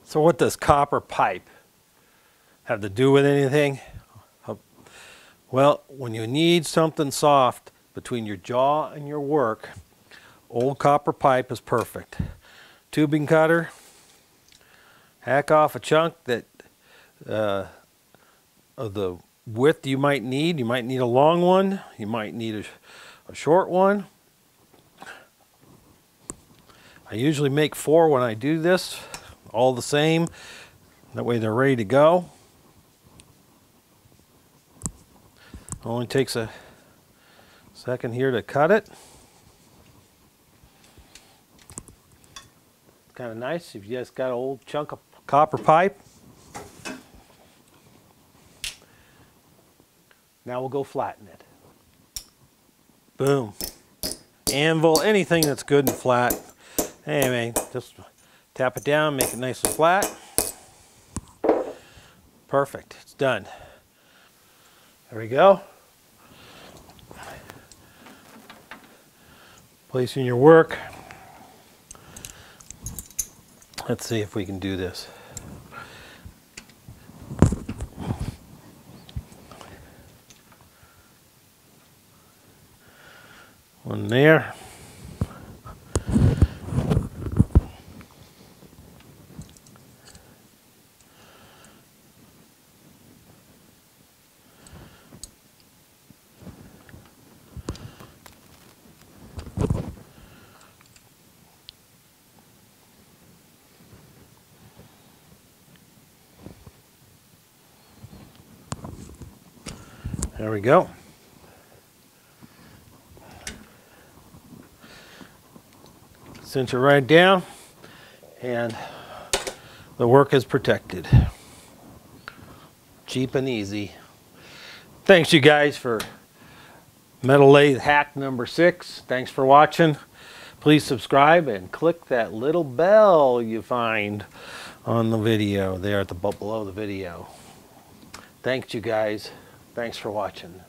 So what does copper pipe have to do with anything? Well, when you need something soft between your jaw and your work, old copper pipe is perfect. Tubing cutter, hack off a chunk that of the width you might need. You might need a long one, you might need a short one. I usually make 4 when I do this, all the same. That way they're ready to go. Only takes a second here to cut it. Kind of nice if you just got an old chunk of copper pipe. Now we'll go flatten it. Boom. Anvil, anything that's good and flat. Anyway, just tap it down, make it nice and flat. Perfect, it's done. There we go. Placing your work. Let's see if we can do this. One there. There we go. Cinch it right down, and the work is protected. Cheap and easy. Thanks you guys for metal lathe hack number 6. Thanks for watching. Please subscribe and click that little bell you find on the video there at the below the video. Thanks you guys. Thanks for watching.